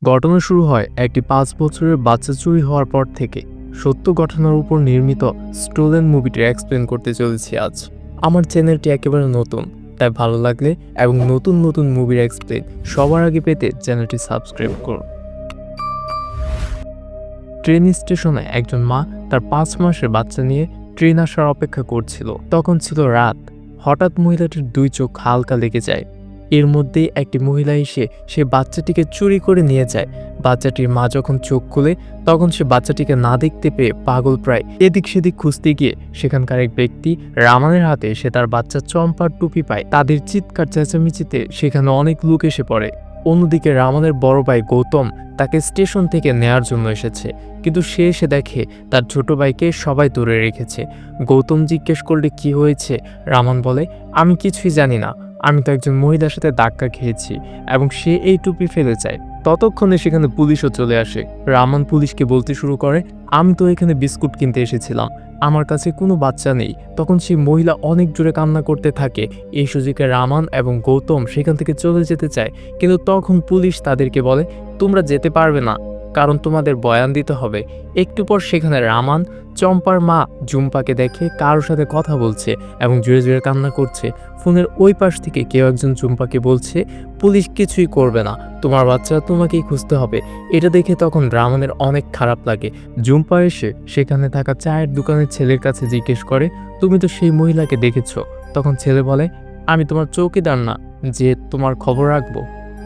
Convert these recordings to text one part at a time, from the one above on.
ঘটনা শুরু হয় একটি ৫ বছরের বাচ্চা চুরি হওয়ার পর থেকে। সত্য ঘটনার উপর নির্মিত স্টোলেন মুভিটি এক্সপ্লেন করতে চলেছি আজ। আমার চ্যানেলটি একেবারে নতুন, তাই ভালো লাগলে এবং নতুন নতুন মুভির এক্সপ্লেন সবার আগে পেতে চ্যানেলটি সাবস্ক্রাইব করুন। ট্রেন স্টেশনে একজন মা তার ৫ মাসের বাচ্চা নিয়ে ট্রেন আসার অপেক্ষা করছিল। তখন ছিল রাত। হঠাৎ মহিলাটির ২ চোখ হালকা লেগে যায়। এর মধ্যেই একটি মহিলা এসে সে বাচ্চাটিকে চুরি করে নিয়ে যায়। বাচ্চাটির মা যখন চোখ খুলে তখন সে বাচ্চাটিকে না দেখতে পেয়ে পাগল প্রায় এদিক সেদিক খুঁজতে গিয়ে সেখানকার এক ব্যক্তি রামানের হাতে সে তার বাচ্চা চম্পার টুপি পায়। তাদের চিৎকার চেঁচামেচিতে সেখানে অনেক লোক এসে পড়ে। অন্যদিকে রামানের বড় ভাই গৌতম তাকে স্টেশন থেকে নেয়ার জন্য এসেছে, কিন্তু সে এসে দেখে তার ছোট ভাইকে সবাই ধরে রেখেছে। গৌতম জিজ্ঞেস করলে কি হয়েছে, রামান বলে, আমি কিছুই জানি না, আমি তো একজন মহিলার সাথে ধাক্কা খেয়েছি এবং সে এই টুপি ফেলে যায়। ততক্ষণে সেখানে পুলিশও চলে আসে। রামান পুলিশকে বলতে শুরু করে, আমি তো এখানে বিস্কুট কিনতে এসেছিলাম, আমার কাছে কোনো বাচ্চা নেই। তখন সেই মহিলা অনেক জোরে কান্না করতে থাকে। এই সুযোগে রামান এবং গৌতম সেখান থেকে চলে যেতে চায়, কিন্তু তখন পুলিশ তাদেরকে বলে, তোমরা যেতে পারবে না, কারণ তোমাদের বয়ান দিতে হবে। একটু পর সেখানে রামান চম্পার মা জুম্পাকে দেখে কারোর সাথে কথা বলছে এবং জোরে জোরে কান্না করছে। ফোনের ওই পাশ থেকে কেউ একজন জুম্পাকে বলছে, পুলিশ কিছুই করবে না, তোমার বাচ্চা তোমাকেই খুঁজতে হবে। এটা দেখে তখন রামানের অনেক খারাপ লাগে। জুম্পা এসে সেখানে থাকা চায়ের দোকানের ছেলের কাছে জিজ্ঞেস করে, তুমি তো সেই মহিলাকে দেখেছ? তখন ছেলে বলে, আমি তোমার চৌকিদার না যে তোমার খবর রাখবো।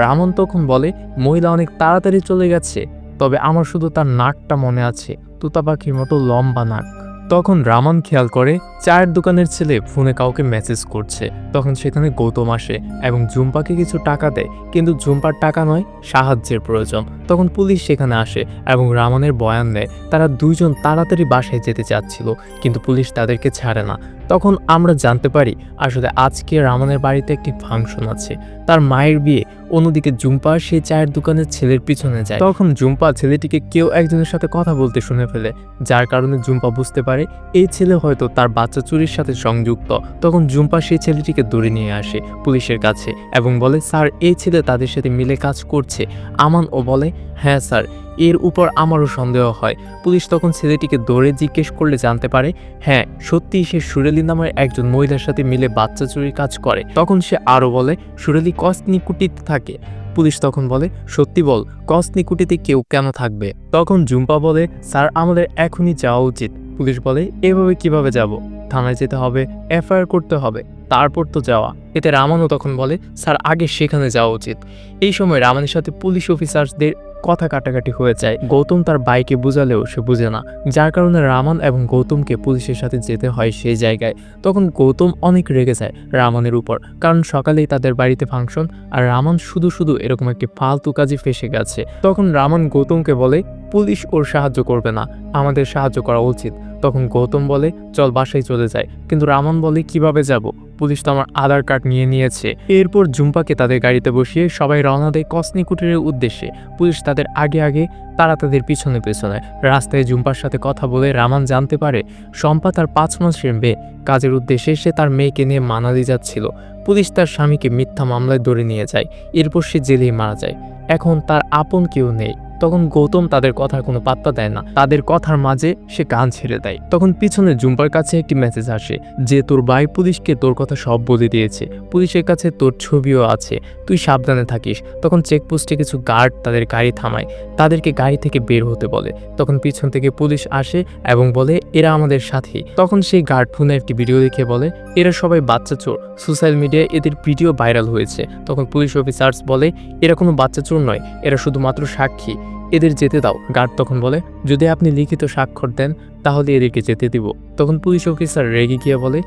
রামন তখন বলে, মহিলা অনেক তাড়াতাড়ি চলে গেছে, তবে আমার শুধু তার নাকটা মনে আছে, তুতা পাখির মতো লম্বা নাক। তখন রামান খেয়াল করে চায়ের দোকানের ছেলে ফোনে কাউকে মেসেজ করছে। তখন সেখানে গৌতম আসে এবং জুম্পাকে কিছু টাকা দেয়, কিন্তু জুম্পার টাকা নয়, সাহায্যের প্রয়োজন। তখন পুলিশ সেখানে আসে এবং রামানের বয়ান দেয়। তারা দুইজন তাড়াতাড়ি বাসায় যেতে চাচ্ছিল, কিন্তু পুলিশ তাদেরকে ছাড়ে না। তখন আমরা জানতে পারি আসলে আজকে রামানের বাড়িতে একটি ফাংশন আছে, তার মায়ের বিয়ে। অন্যদিকে জুম্পা সেই চায়ের দোকানের ছেলের পিছনে যায়। তখন জুম্পা ছেলেটিকে কেউ একজনের সাথে কথা বলতে শুনে ফেলে, যার কারণে জুম্পা বুঝতে পারে এই ছেলে হয়তো তার বাচ্চা চুরির সাথে সংযুক্ত। তখন জুম্পা সেই ছেলেটিকে ধরে নিয়ে আসে পুলিশের কাছে এবং বলে, স্যার, এই ছেলে তাদের সাথে মিলে কাজ করছে। আমান ও বলে, হ্যাঁ স্যার, এর উপর আমারও সন্দেহ হয়। পুলিশ তখন ছেলেটিকে ধরে জিজ্ঞেস করলে জানতে পারে, হ্যাঁ সত্যিই সে সুরেলি নামের একজন মহিলার সাথে মিলে বাচ্চা চুরির কাজ করে। তখন সে আরও বলে, সুরেলি কসনিকুটিতে থাকে। পুলিশ তখন বলে, সত্যি বল, কসনিকুটিতে কেউ কেন থাকবে? তখন জুম্পা বলে, স্যার, আমাদের এখনই যাওয়া উচিত। পুলিশ বলে, এভাবে কিভাবে যাব? থানায় যেতে হবে, এফআইআর করতে হবে, তারপর তো যাওয়া। এতে রামানও তখন বলে, স্যার, আগে সেখানে যাওয়া উচিত। এই সময় রামানের সাথে পুলিশ অফিসারদের কথা কাটাকাটি হয়ে যায়। গৌতম তার বাইকে বুঝালেও সে বুঝে না, যার কারণে রামান এবং গৌতমকে পুলিশের সাথে যেতে হয় সেই জায়গায়। তখন গৌতম অনেক রেগে যায় রামানের উপর, কারণ সকালেই তাদের বাড়িতে ফাংশন আর রামান শুধু শুধু এরকম একটি ফালতু কাজে ফেসে গেছে। তখন রামান গৌতমকে বলে, পুলিশ ওর সাহায্য করবে না, আমাদের সাহায্য করা উচিত। তখন গৌতম বলে, চল বাসায় চলে যায়। কিন্তু রামান বলে, কিভাবে যাব? পুলিশ তো আমার আধার কার্ড নিয়ে নিয়েছে। এরপর জুম্পাকে তাদের গাড়িতে বসিয়ে সবাই রওনা দেয় কসনিকুটিরের উদ্দেশ্যে। পুলিশ তাদের আগে আগে, তারা তাদের পিছনে পিছনে। রাস্তায় জুম্পার সাথে কথা বলে রামান জানতে পারে শম্পা তার ৫ মাসের মেয়ে। কাজের উদ্দেশ্যে সে তার মেয়েকে নিয়ে মানালি যাচ্ছিল। পুলিশ তার স্বামীকে মিথ্যা মামলায় ধরে নিয়ে যায়। এরপর সে জেলেই মারা যায়। এখন তার আপন কেউ নেই। তখন গৌতম তাদের কথার কোনো পাত্তা দেয় না, তাদের কথার মাঝে সে গান ছেড়ে দেয়। তখন পিছনে জুম্পার কাছে একটি মেসেজ আসে যে তোর ভাই পুলিশকে তোর কথা সব বলে দিয়েছে, পুলিশের কাছে তোর ছবিও আছে, তুই সাবধানে থাকিস। তখন চেকপোস্টে কিছু গার্ড তাদের গাড়ি থামায়, তাদেরকে গাড়ি থেকে বের হতে বলে। তখন পিছন থেকে পুলিশ আসে এবং বলে, এরা আমাদের সাথী। তখন সেই গার্ড ফোনে একটি ভিডিও দেখে বলে, এরা সবাই বাচ্চা চোর, সোশ্যাল মিডিয়ায় এদের ভিডিও ভাইরাল হয়েছে। তখন পুলিশ অফিসার্স বলে, এরা কোনো বাচ্চা চোর নয়, এরা শুধুমাত্র সাক্ষী, এদের যেতে দাও। গার্ড তখন বলে, যদি আপনি লিখিত স্বাক্ষর দেন তাহলে এদেরকে যেতে দিব। তখন পুলিশ অফিসার রেগে গিয়ে বলে,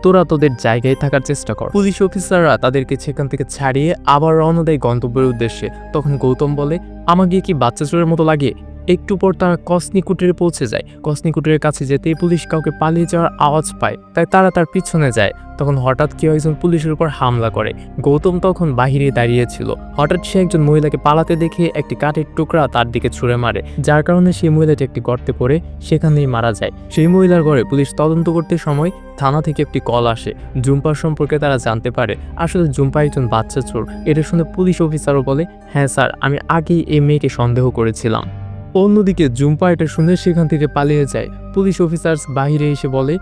তোরা তোদের জায়গায় থাকার চেষ্টা কর। পুলিশ অফিসাররা তাদেরকে সেখান থেকে ছাড়িয়ে আবার রওনা দেয় গন্তব্যের উদ্দেশ্যে। তখন গৌতম বলে, আমাকে কি বাচ্চা চোরের মতো লাগে? একটু পর তারা কসনি কুটিরে পৌঁছে যায়। কসনি কুটিরের কাছে যেতেই পুলিশ কাউকে পালিয়ে যাওয়ার আওয়াজ পায়, তাই তারা তার পিছনে যায়। তখন হঠাৎ কেউ একজন পুলিশের উপর হামলা করে। গৌতম তখন বাহিরে দাঁড়িয়েছিল। হঠাৎ সে একজন মহিলাকে পালাতে দেখে একটি কাঠের টুকরা তার দিকে ছুঁড়ে মারে, যার কারণে সেই মহিলাটি একটি গর্তে পড়ে সেখানেই মারা যায়। সেই মহিলার ঘরে পুলিশ তদন্ত করতে সময় থানা থেকে একটি কল আসে। জুম্পার সম্পর্কে তারা জানতে পারে আসলে জুম্পা একজন বাচ্চা চোর। এটা শুনে পুলিশ অফিসারও বলে, হ্যাঁ স্যার, আমি আগেই এই মেয়েকে সন্দেহ করেছিলাম। অন্যদিকে জুম্পা এটা শুনে সেখান থেকে পালিয়ে যায়। পুলিশ অফিসার বাহিরে এসে বলে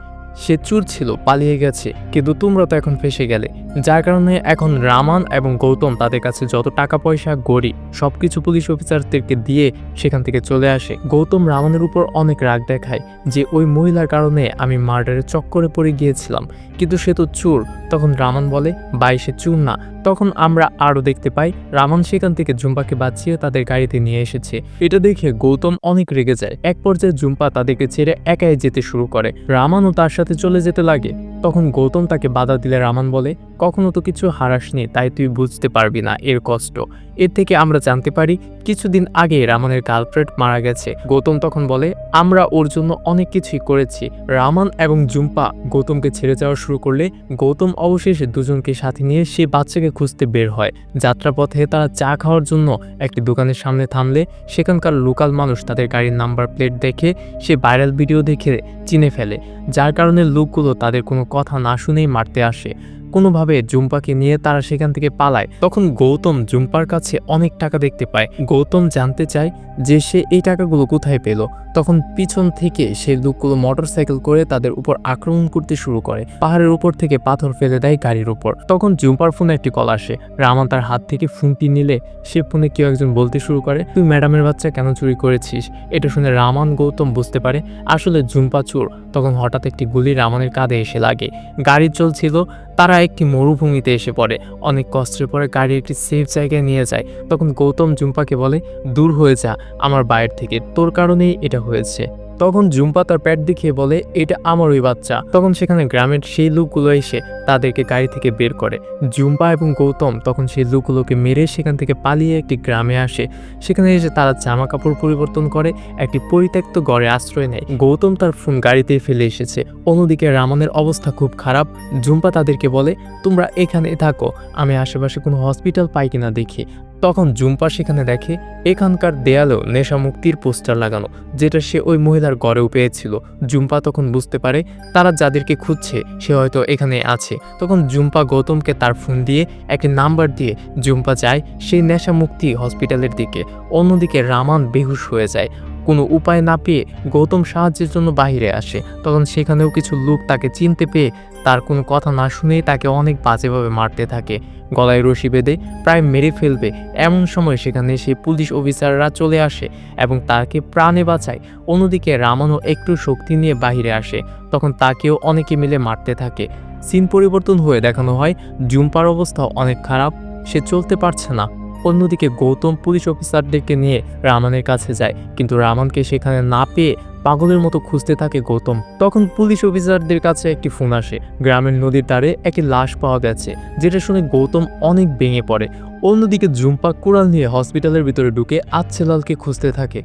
সে চোর ছিল, পালিয়ে গেছে, কিন্তু তোমরা তো এখন ফেসে গেলে। যার কারণে এখন রামান এবং গৌতম তাদের কাছে যত টাকা পয়সা গড়ি সবকিছু পুলিশ অফিসারদেরকে দিয়ে সেখান থেকে চলে আসে। গৌতম রামানের উপর অনেক রাগ দেখায় যে ওই মহিলার কারণে আমি মার্ডারের চক্করে পড়ে গিয়েছিলাম, কিন্তু সে তো চোর। তখন রামান বলে ভাই সে চোর না। তখন আমরা আরও দেখতে পাই রামান সেখান থেকে জুম্পাকে বাঁচিয়ে তাদের গাড়িতে নিয়ে এসেছে। এটা দেখে গৌতম অনেক রেগে যায়। এক পর্যায়ে জুম্পা তাদেরকে ছেড়ে একাই যেতে শুরু করে। রামানও তার সাথে চলে যেতে লাগে। তখন গৌতম তাকে বাধা দিলে রামান বলে কখনো তো কিছু হারাসনি, তাই তুই বুঝতে পারবি না এর কষ্ট। এর থেকে আমরা জানতে পারি কিছুদিন আগে রামানের গার্লফ্রেন্ড মারা গেছে। গৌতম তখন বলে আমরা ওর জন্য অনেক কিছুই করেছি। রামান এবং জুম্পা গৌতমকে ছেড়ে যাওয়া শুরু করলে গৌতম অবশেষে দুজনকে সাথে নিয়ে সে বাচ্চাকে খুঁজতে বের হয়। যাত্রাপথে তারা চা খাওয়ার জন্য একটি দোকানের সামনে থামলে সেখানকার লোকাল মানুষ তাদের গাড়ির নাম্বার প্লেট দেখে সে ভাইরাল ভিডিও দেখে চিনে ফেলে, যার কারণে লোকগুলো তাদের কোনো কথা না শুনেই মারতে আসে। কোনোভাবে জুম্পাকে নিয়ে তারা সেখান থেকে পালায়। তখন গৌতম জুম্পার কাছে অনেক টাকা দেখতে পায়। গৌতম জানতে চায় যে সে এই টাকাগুলো কোথায় পেল। তখন পিছন থেকে সেই লোকগুলো মোটরসাইকেল করে তাদের উপর আক্রমণ করতে শুরু করে। পাহাড়ের উপর থেকে পাথর ফেলে দেয় গাড়ির উপর। তখন জুম্পার ফোনে একটি কল আসে। রামান তার হাত থেকে ফোনটি নিলে সে ফোনে কেউ একজন বলতে শুরু করে তুই ম্যাডামের বাচ্চা কেন চুরি করেছিস। এটা শুনে রামান গৌতম বুঝতে পারে আসলে জুম্পা চোর। তখন হঠাৎ একটি গুলি রামানের কাঁধে এসে লাগে। গাড়ি চলছিল, তারা একটি মরুভূমিতে এসে পড়ে। অনেক কষ্টের পরে গাড়ি একটি সেফ জায়গায় নিয়ে যায়। তখন গৌতম জুম্পাকে বলে দূর হয়ে যা আমার বাইরে থেকে, তোর কারণেই এটা হয়েছে। তখন জুম্পা তার পেট দেখিয়ে বলে এটা আমার ওই বাচ্চা। তখন সেখানে গ্রামের সেই লোকগুলো এসে তাদেরকে গাড়ি থেকে বের করে। জুম্পা এবং গৌতম তখন সেই লোকগুলোকে মেরে সেখান থেকে পালিয়ে একটি গ্রামে আসে। সেখানে এসে তারা জামা কাপড় পরিবর্তন করে একটি পরিত্যক্ত ঘরে আশ্রয় নেয়। গৌতম তার ফোন গাড়িতে ফেলে এসেছে। অন্যদিকে রামানের অবস্থা খুব খারাপ। জুম্পা তাদেরকে বলে তোমরা এখানে থাকো, আমি আশেপাশে কোনো হসপিটাল পাই কিনা দেখি। তখন জুম্পা সেখানে দেখে এখানকার দেয়ালেও নেশা মুক্তির পোস্টার লাগানো, যেটা সে ওই মহিলার ঘরেও পেয়েছিল। জুম্পা তখন বুঝতে পারে তারা যাদেরকে খুঁজছে সে হয়তো এখানে আছে। তখন জুম্পা গৌতমকে তার ফোন দিয়ে একটি নাম্বার দিয়ে জুম্পা যায় সেই নেশা মুক্তি হসপিটালের দিকে। অন্যদিকে রামান বেহুশ হয়ে যায়। কোনো উপায় না পেয়ে গৌতম সাহায্যের জন্য বাহিরে আসে। তখন সেখানেও কিছু লোক তাকে চিনতে পেয়ে তার কোনো কথা না শুনেই তাকে অনেক বাজেভাবে মারতে থাকে। গলায় রশি বেঁধে প্রায় মেরে ফেলবে। এমন সময় সেখানে সেই পুলিশ অফিসাররা চলে আসে এবং তাকে প্রাণে বাঁচায়। অন্যদিকে রামানও একটু শক্তি নিয়ে বাহিরে আসে। তখন তাকেও অনেকে মিলে মারতে থাকে। সিন পরিবর্তন হয়ে দেখানো হয় জুম্পার অবস্থা অনেক খারাপ, সে চলতে পারছে না। অন্যদিকে গৌতম পুলিশ অফিসারদেরকে নিয়ে রামানের কাছে যায়, কিন্তু রামানকে সেখানে না পেয়ে পাগলের মতো খুঁজতে থাকে গৌতম। তখন পুলিশ অফিসারদের কাছে একটি ফোন আসে গ্রামের নদীর ধারে একটি লাশ পাওয়া গেছে, যেটা শুনে গৌতম অনেক ভেঙে পড়ে। অন্যদিকে জুম্পা কুড়াল নিয়ে হসপিটালের ভিতরে ঢুকে আচ্ছেলালকে খুঁজতে থাকে।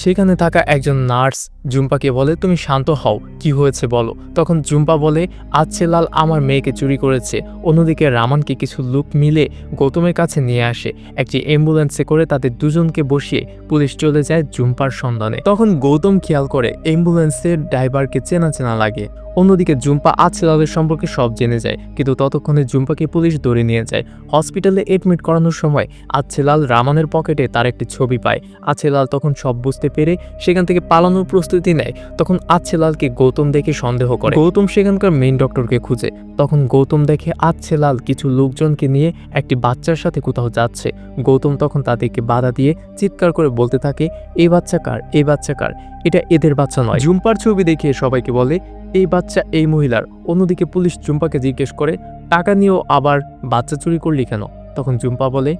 সেখানে থাকা একজন নার্স জুম্পাকে বলে তুমি শান্ত হও, কি হয়েছে বলো। তখন জুম্পা বলে আচ্ছেলাল আমার মেয়েকে চুরি করেছে। অন্যদিকে রামানকে কিছু লোক মিলে গৌতমের কাছে নিয়ে আসে। একটি অ্যাম্বুলেন্সে করে তাদের দুজনকে বসিয়ে পুলিশ চলে যায় জুম্পার সন্ধানে। তখন গৌতম খেয়াল করে অ্যাম্বুলেন্সের ড্রাইভারকে চেনা চেনা লাগে। অন্যদিকে জুম্পা আচ্ছেলালের সম্পর্কে সব জেনে যায়, কিন্তু ততক্ষণে জুম্পাকে পুলিশ ধরে নিয়ে যায়। হসপিটালে এডমিট করানোর সময় আচ্ছেলাল রামানের পকেটে তার একটি ছবি পায়। আচ্ছেলাল তখন সব বুঝতে পেরে সেখান থেকে পালানোর প্রস্তুতি নেয়। তখন আচ্ছেলালকে গৌতম দেখে সন্দেহ করে। গৌতম সেখানকার মেইন ডক্টরকে খুঁজে। তখন গৌতম দেখে আচ্ছেলাল কিছু লোকজনকে নিয়ে একটি বাচ্চার সাথে কোথাও যাচ্ছে। গৌতম তখন তাদেরকে বাধা দিয়ে চিৎকার করে বলতে থাকে এই বাচ্চা কার, এই বাচ্চা কার, এটা এদের বাচ্চা নয়। জুম্পার ছবি দেখিয়ে সবাইকে বলে এই বাচ্চা এই মহিলার। অন্যদিকে পুলিশ জুম্পাকে জিজ্ঞেস করে টাকা নিয়েও আবার বাচ্চা চুরি করলি কেন। তখন জুম্পা বলে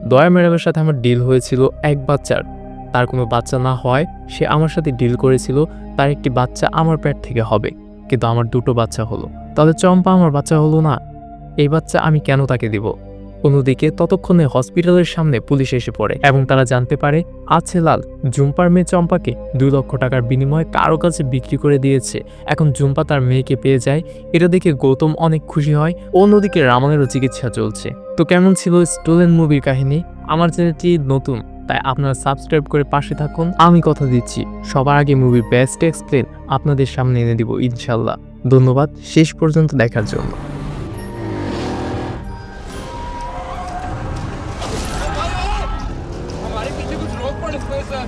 দয়া ম্যাডামের সাথে আমার ডিল হয়েছিল এক বাচ্চার, তার কোনো বাচ্চা না হয় সে আমার সাথে ডিল করেছিল তার একটি বাচ্চা আমার পেট থেকে হবে, কিন্তু আমার দুটো বাচ্চা হলো। তাহলে চম্পা আমার বাচ্চা হলো না, এই বাচ্চা আমি কেন তাকে দিব। অন্যদিকে ততক্ষণে হসপিটালের সামনে পুলিশ এসে পড়ে এবং তারা জানতে পারে লাল জুম্পার মেয়ে চম্পাকে 2 লক্ষ টাকার বিনিময়ে কারো কাছে বিক্রি করে দিয়েছে। এখন জুম্পা তার মেয়েকে পেয়ে যায়। এটা দেখে গৌতম অনেক খুশি হয়। অন্যদিকে রামানেরও চিকিৎসা চলছে। তো কেমন ছিল স্টোলেন মুভির কাহিনী? আমার চ্যানেলটি নতুন, তাই আপনারা সাবস্ক্রাইব করে পাশে থাকুন। আমি কথা দিচ্ছি সবার আগে মুভির বেস্ট এক্সপ্লেন আপনাদের সামনে এনে দিব ইনশাল্লাহ। ধন্যবাদ শেষ পর্যন্ত দেখার জন্য। हमारे पीछे कुछ रोक पड़ इसको सर।